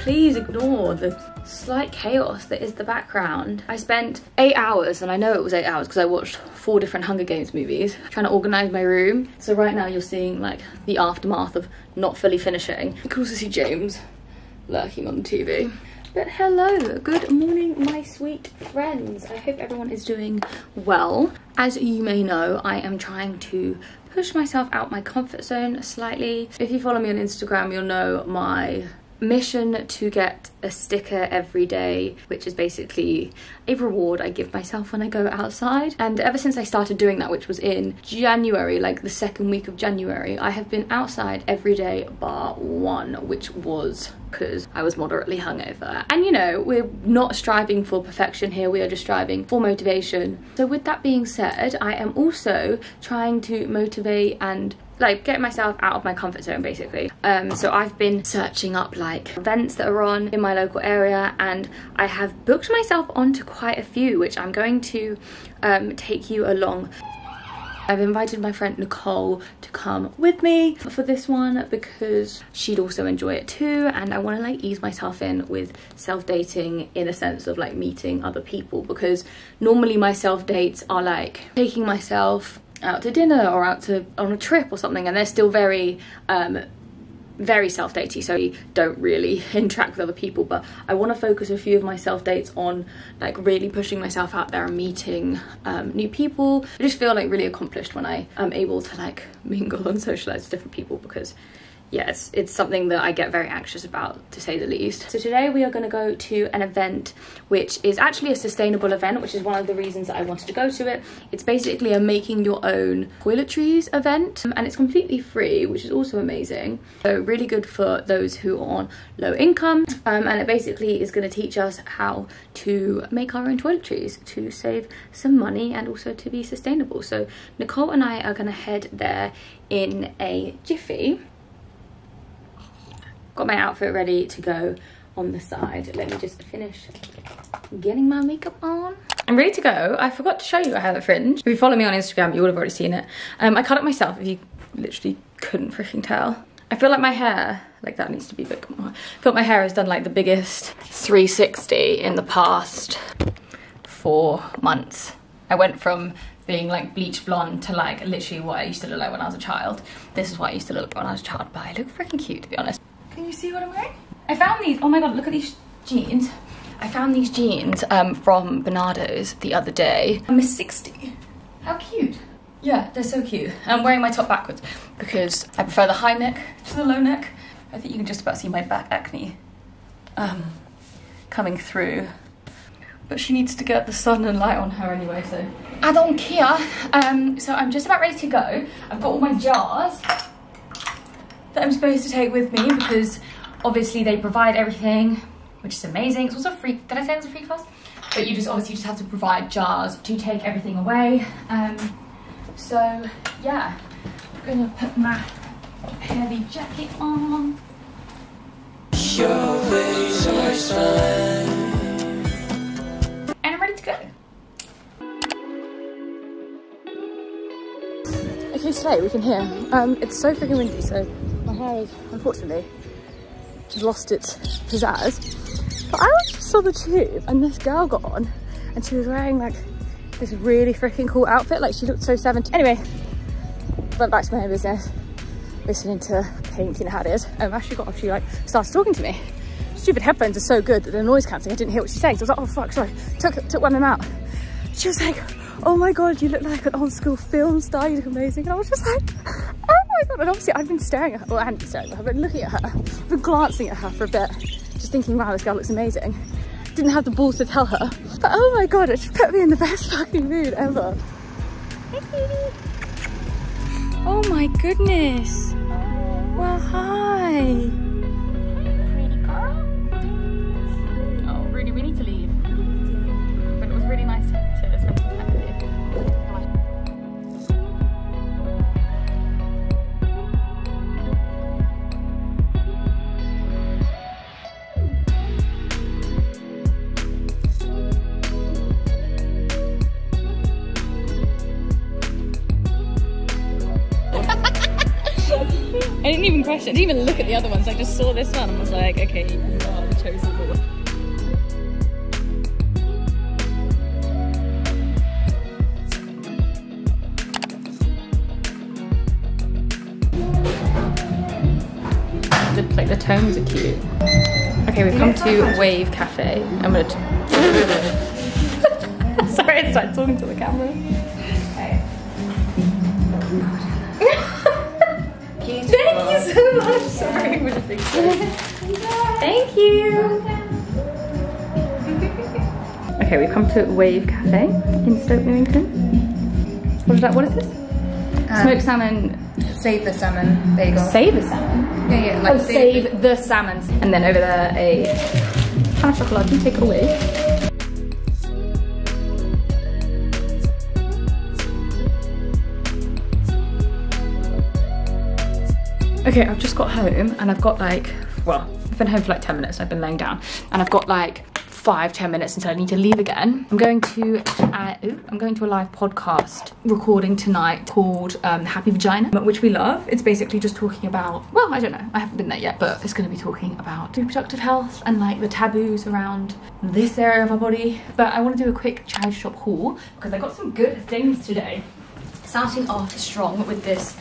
please ignore the slight chaos that is the background. I spent 8 hours, and I know it was 8 hours because I watched 4 different Hunger Games movies, trying to organise my room. So right now you're seeing like the aftermath of not fully finishing. You can also see James lurking on the TV. But hello, good morning my sweet friends. I hope everyone is doing well. As you may know, I am trying to push myself out my comfort zone slightly. If you follow me on Instagram, you'll know my mission to get a sticker every day, which is basically a reward I give myself when I go outside. And ever since I started doing that, which was in January, like the second week of January, I have been outside every day bar one, which was because I was moderately hungover. And you know, we're not striving for perfection here, we are just striving for motivation. So with that being said, I am also trying to motivate and like get myself out of my comfort zone basically. So I've been searching up like events that are on in my local area, and I have booked myself onto quite a few, which I'm going to take you along. I've invited my friend Nicole to come with me for this one because she'd also enjoy it too, and I want to like ease myself in with self-dating in a sense of like meeting other people, because normally my self-dates are like taking myself out to dinner or out to on a trip or something, and they're still very self-datey, so I don't really interact with other people. But I want to focus a few of my self-dates on like really pushing myself out there and meeting new people. I just feel like really accomplished when I am able to like mingle and socialize with different people, because yeah, it's something that I get very anxious about, to say the least. So today we are going to go to an event which is actually a sustainable event, which is one of the reasons that I wanted to go to it. It's basically a making your own toiletries event, and it's completely free, which is also amazing. So really good for those who are on low income, and it basically is going to teach us how to make our own toiletries to save some money and also to be sustainable. So Nicole and I are going to head there in a jiffy. Got my outfit ready to go on the side. Let me just finish getting my makeup on. I'm ready to go. I forgot to show you I have a fringe. If you follow me on Instagram, you would have already seen it. I cut it myself, if you literally couldn't freaking tell. I feel like my hair, like that needs to be a bit more. I feel like my hair has done like the biggest 360 in the past 4 months. I went from being like bleach blonde to like literally what I used to look like when I was a child. This is what I used to look like when I was a child, but I look freaking cute, to be honest. Can you see what I'm wearing? I found these, oh my god, look at these jeans. I found these jeans from Bernardo's the other day. I'm a 60. How cute. Yeah, they're so cute. I'm wearing my top backwards because I prefer the high neck to the low neck. I think you can just about see my back acne coming through. But she needs to get the sun and light on her anyway, so I don't care. So I'm just about ready to go. I've got all my jars that I'm supposed to take with me because obviously they provide everything, which is amazing. It's also free. Did I say it was a free class? But you just obviously just have to provide jars to take everything away. So yeah, I'm gonna put my heavy jacket on. And I'm ready to go. Okay, slay, we can hear. It's so freaking windy, so my hair has unfortunately lost its pizzazz. But I just saw the tube and this girl got on and she was wearing like this really freaking cool outfit. Like she looked so 70s. Anyway, went back to my own business, listening to Pink, you know how it is. As she got off, she like started talking to me. Stupid headphones are so good that they're noise cancelling. I didn't hear what she was saying. So I was like, oh fuck, sorry. Took one of them out. She was like, oh my god, you look like an old school film star, you look amazing. And I was just like, oh my god. And obviously I've been staring at her, well I hadn't been staring at her, but looking at her, I've been glancing at her for a bit, just thinking, wow, this girl looks amazing. Didn't have the balls to tell her, but oh my god, it just put me in the best fucking mood ever. Oh my goodness. Well, hi. Pretty girl. Oh, Rudy, we need to leave. But it was really nice to spend some time with you. I didn't even question, I didn't even look at the other ones, I just saw this one and was like, okay, you are the toast as well. Like the tones are cute. Okay, we've come to Wave Cafe. I'm gonna sorry, I started talking to the camera. Okay. Thank you so much. Sorry, we're just being silly. Thank you. Okay, we've come to Wave Cafe in Stoke Newington. What is that? What is this? Smoked salmon. Save the salmon. There you go. Save the salmon? Yeah, yeah. Like oh, save the salmon. And then over there, a pain au chocolat. You take it away. Okay, I've just got home and I've got like, well, I've been home for like 10 minutes. I've been laying down and I've got like 5-10 minutes until I need to leave again. I'm going to a live podcast recording tonight called Happy Vagina, which we love. It's basically just talking about, well, I don't know, I haven't been there yet, but it's going to be talking about reproductive health and like the taboos around this area of our body. But I want to do a quick charity shop haul because I got some good things today. Starting off strong with this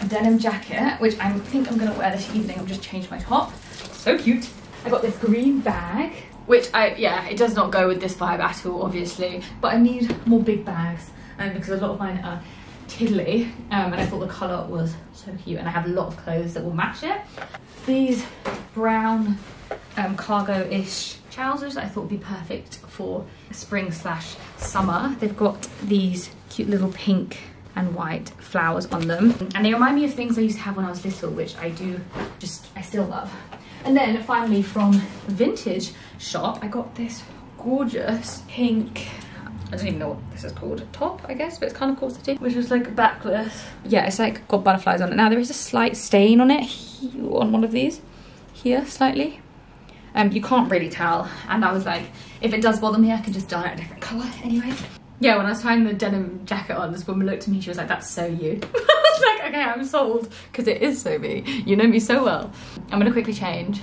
denim jacket, which I think I'm going to wear this evening. I've just changed my top. So cute. I got this green bag, which it does not go with this vibe at all, obviously, but I need more big bags because a lot of mine are tiddly, and I thought the colour was so cute, and I have a lot of clothes that will match it. These brown cargo-ish trousers I thought would be perfect for spring/summer. They've got these cute little pink and white flowers on them, and they remind me of things I used to have when I was little, which I still love. And then finally from Vintage Shop, I got this gorgeous pink, I don't even know what this is called, top I guess, but it's kind of corsety, which is like backless. Yeah, it's like got butterflies on it. Now there is a slight stain on it, on one of these, here slightly. You can't really tell, and I was like, if it does bother me I can just dye it a different colour anyway. Yeah, when I was tying the denim jacket on, this woman looked at me, she was like, that's so you. I was like, okay, I'm sold, because it is so me. You know me so well. I'm gonna quickly change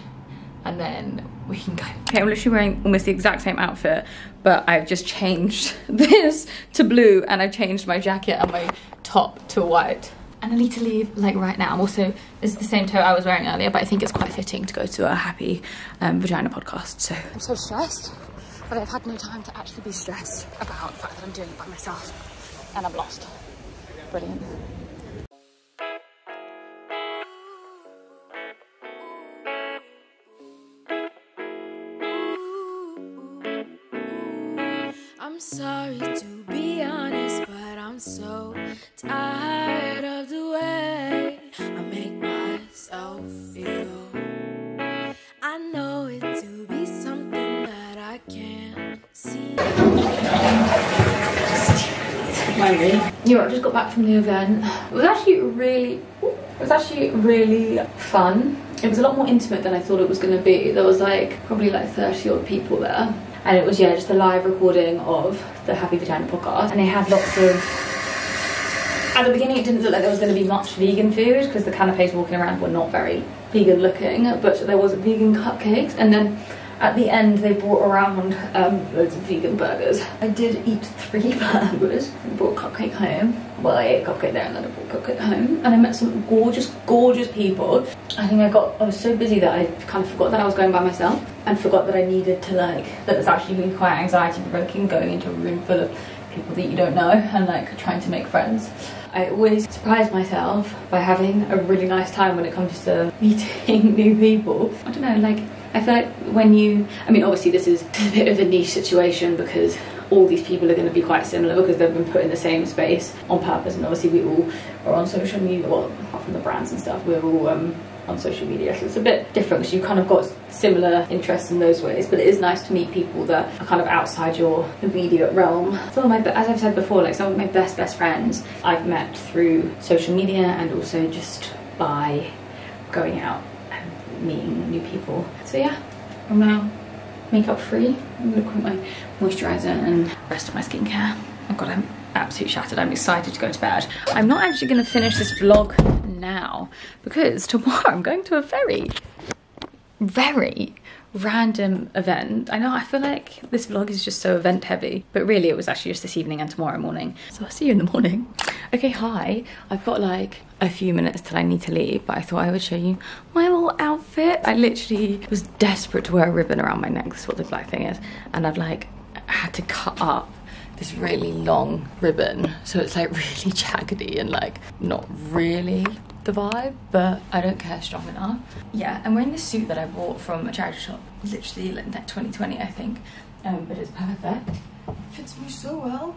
and then we can go. Okay, I'm literally wearing almost the exact same outfit, but I've just changed this to blue and I changed my jacket and my top to white. And I need to leave like right now. I'm also, this is the same tote I was wearing earlier, but I think it's quite fitting to go to a Happy Vagina podcast. So I'm so stressed, but I've had no time to actually be stressed about the fact that I'm doing it by myself and I'm lost. Brilliant. I'm sorry to be honest, but I'm so tired of the way I make myself feel. I know it to be something that I can't see. You know, I just got back from the event. It was actually really fun. It was a lot more intimate than I thought it was going to be. There was like probably like 30 odd people there. And it was, yeah, just a live recording of the Happy Vagina podcast. And they had lots of, at the beginning it didn't look like there was going to be much vegan food because the canapes walking around were not very vegan looking, but there was vegan cupcakes. And then at the end they brought around loads of vegan burgers. I did eat 3 burgers and brought a cupcake home. Well, I ate a cupcake there and then I brought a cupcake home. And I met some gorgeous, gorgeous people. I think I was so busy that I kind of forgot that I was going by myself and forgot that I needed to that it's actually really quite anxiety provoking going into a room full of people that you don't know and like trying to make friends. I always surprise myself by having a really nice time when it comes to meeting new people. I don't know, like, I feel like when you, I mean, obviously this is a bit of a niche situation because all these people are going to be quite similar because they've been put in the same space on purpose, and obviously we all are on social media, well, apart from the brands and stuff, we're all on social media, so it's a bit different because you kind of got similar interests in those ways, but it is nice to meet people that are kind of outside your immediate realm. So as I've said before, like some of my best friends I've met through social media and also just by going out and meeting new people. So yeah, I'm now makeup free. I'm gonna put my moisturizer and the rest of my skincare. I've got I'm absolutely shattered. I'm excited to go to bed. I'm not actually gonna finish this vlog now because tomorrow I'm going to a very random event. I know, I feel like this vlog is just so event heavy, but really it was actually just this evening and tomorrow morning. So I'll see you in the morning. Okay, hi. I've got like a few minutes till I need to leave, but I thought I would show you my little outfit. I literally was desperate to wear a ribbon around my neck. This is what the black thing is. And I've like had to cut up this really long ribbon, so it's like really jaggedy and like not really the vibe, but I don't care strong enough. Yeah, I'm wearing this suit that I bought from a charity shop, literally like 2020 I think, but it's perfect. Fits me so well.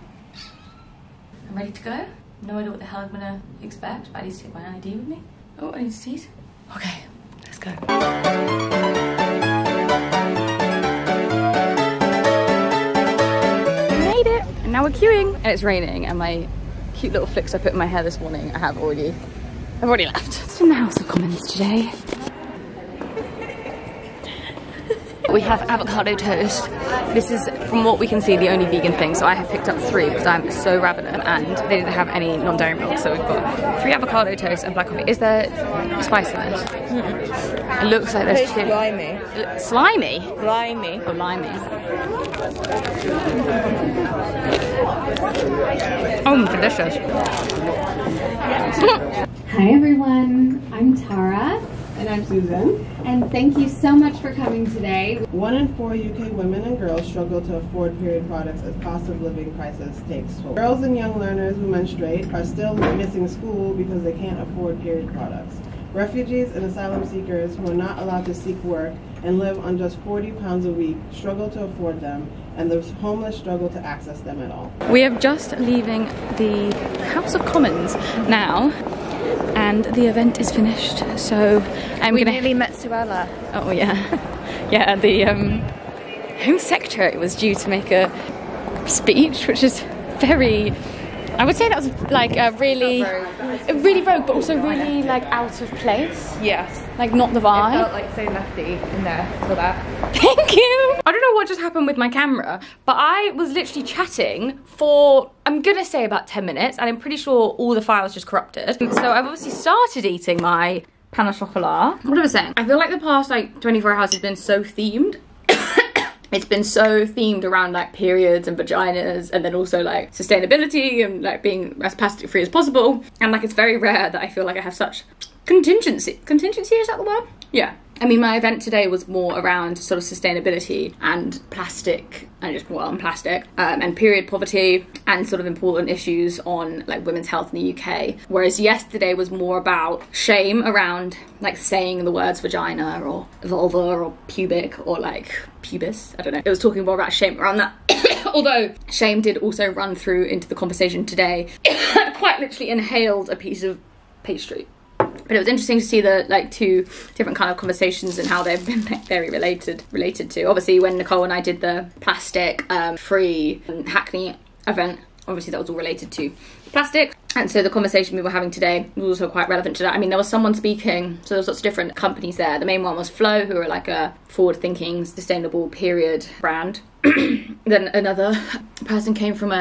I'm ready to go. No idea what the hell I'm gonna expect, but I need to take my ID with me. Oh, I need to sneeze. Okay, let's go. Now we're queuing and it's raining, and my cute little flicks I put in my hair this morning I've already left. Just in the House of Commons today. We have avocado toast. This is, from what we can see, the only vegan thing, so I have picked up 3 because I'm so ravenous, and they didn't have any non-dairy milk, so we've got 3 avocado toast and black coffee. Is there spice in this? It looks like there's chili. Slimy. Slimy? Slimy. Oh, limey. Oh, delicious. Hi everyone, I'm Tara. And I'm Susan. And thank you so much for coming today. 1 in 4 UK women and girls struggle to afford period products as cost of living crisis takes toll. Girls and young learners who menstruate are still missing school because they can't afford period products. Refugees and asylum seekers who are not allowed to seek work and live on just £40 a week struggle to afford them, and the homeless struggle to access them at all. We are just leaving the House of Commons now, and the event is finished, so I'm gonna... nearly met Suella. Oh yeah. Yeah, the Home Secretary was due to make a speech, which is very... I would say that was like a really rogue, but also really like out of place. Yes. Like not the vibe. It felt like so lefty in there for that. Thank you. I don't know what just happened with my camera, but I was literally chatting for, I'm gonna say about 10 minutes, and I'm pretty sure all the files just corrupted. So I've obviously started eating my pain au chocolat. What was I saying? I feel like the past like 24 hours has been so themed. It's been so themed around like periods and vaginas, and then also like sustainability and like being as plastic free as possible. And like it's very rare that I feel like I have such contingency. Contingency, is that the word? Yeah. I mean, my event today was more around sort of sustainability and plastic, and just on plastic, and period poverty, and sort of important issues on like women's health in the UK. Whereas yesterday was more about shame around like saying the words vagina or vulva or pubic or like pubis. I don't know. It was talking more about shame around that. Although shame did also run through into the conversation today. Quite literally inhaled a piece of pastry. But it was interesting to see the like 2 different kind of conversations and how they've been like, very related to. Obviously, when Nicole and I did the plastic free Hackney event, obviously that was all related to plastic. And so the conversation we were having today was also quite relevant to that. I mean, there was someone speaking, so there was lots of different companies there. The main one was Flow, who are like a forward-thinking, sustainable period brand. Then another person came from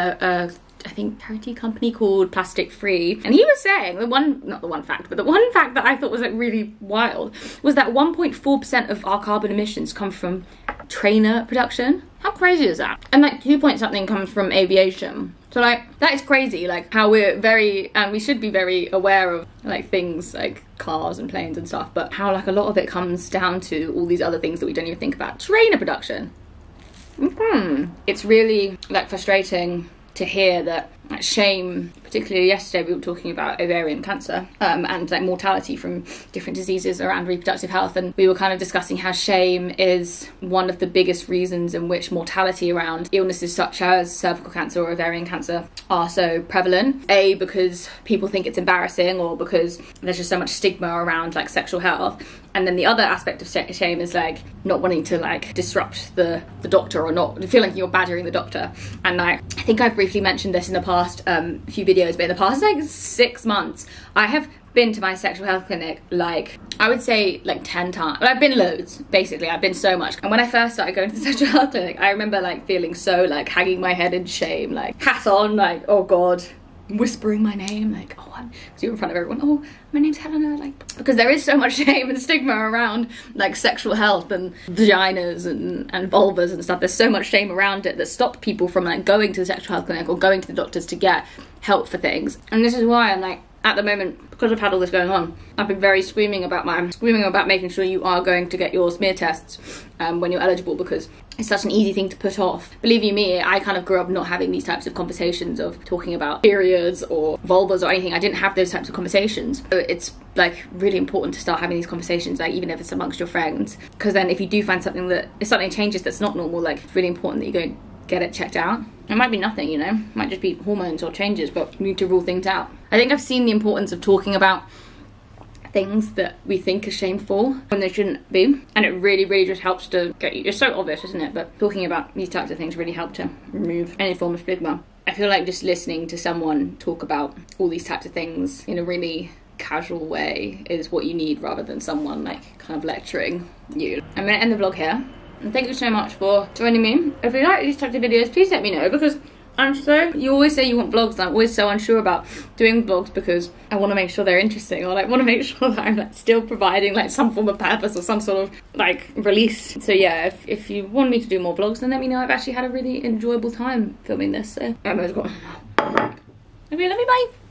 I think charity company called Plastic Free, and he was saying the one fact that I thought was like really wild was that 1.4% of our carbon emissions come from trainer production. How crazy is that? And like 2 point something comes from aviation. So like that is crazy, like how we're very, and we should be very aware of like things like cars and planes and stuff, but how like a lot of it comes down to all these other things that we don't even think about. Trainer production. It's really like frustrating to hear that like, shame, particularly yesterday we were talking about ovarian cancer and like mortality from different diseases around reproductive health, and we were kind of discussing how shame is one of the biggest reasons in which mortality around illnesses such as cervical cancer or ovarian cancer are so prevalent. A, because people think it's embarrassing, or because there's just so much stigma around like sexual health. And then the other aspect of shame is like not wanting to like disrupt the doctor, or not feeling like you're badgering the doctor. And like I think I've briefly mentioned this in the past few videos, but in the past like 6 months I have been to my sexual health clinic like I would say like 10 times. I've been loads, basically. I've been so much. And when I first started going to the sexual health clinic, I remember like feeling so like hanging my head in shame, like hat on, like oh god, whispering my name, like, oh, because you're in front of everyone, oh, my name's Helena, like, because there is so much shame and stigma around like sexual health and vaginas and vulvas and stuff. There's so much shame around it that stop people from like going to the sexual health clinic or going to the doctors to get help for things. And this is why I'm like, at the moment, because I've had all this going on, I've been very screaming about making sure you are going to get your smear tests when you're eligible, because it's such an easy thing to put off. Believe you me, I kind of grew up not having these types of conversations of talking about periods or vulvas or anything. I didn't have those types of conversations. So it's like really important to start having these conversations, like even if it's amongst your friends, because then if you do find something that, if something changes that's not normal, like it's really important that you go get it checked out. It might be nothing, you know, it might just be hormones or changes, but you need to rule things out. I think I've seen the importance of talking about things that we think are shameful when they shouldn't be, and it really, really just helps to get you, it's so obvious, isn't it, but talking about these types of things really help to remove any form of stigma. I feel like just listening to someone talk about all these types of things in a really casual way is what you need, rather than someone like kind of lecturing you. I'm gonna end the vlog here. And thank you so much for joining me. If you like these types of videos, please let me know, because you always say you want vlogs, and I'm always so unsure about doing vlogs because I want to make sure they're interesting, or like want to make sure that I'm like still providing like some form of purpose or some sort of like release. So yeah, if you want me to do more vlogs, then let me know. I've actually had a really enjoyable time filming this, so I might as well. Okay, love you, bye.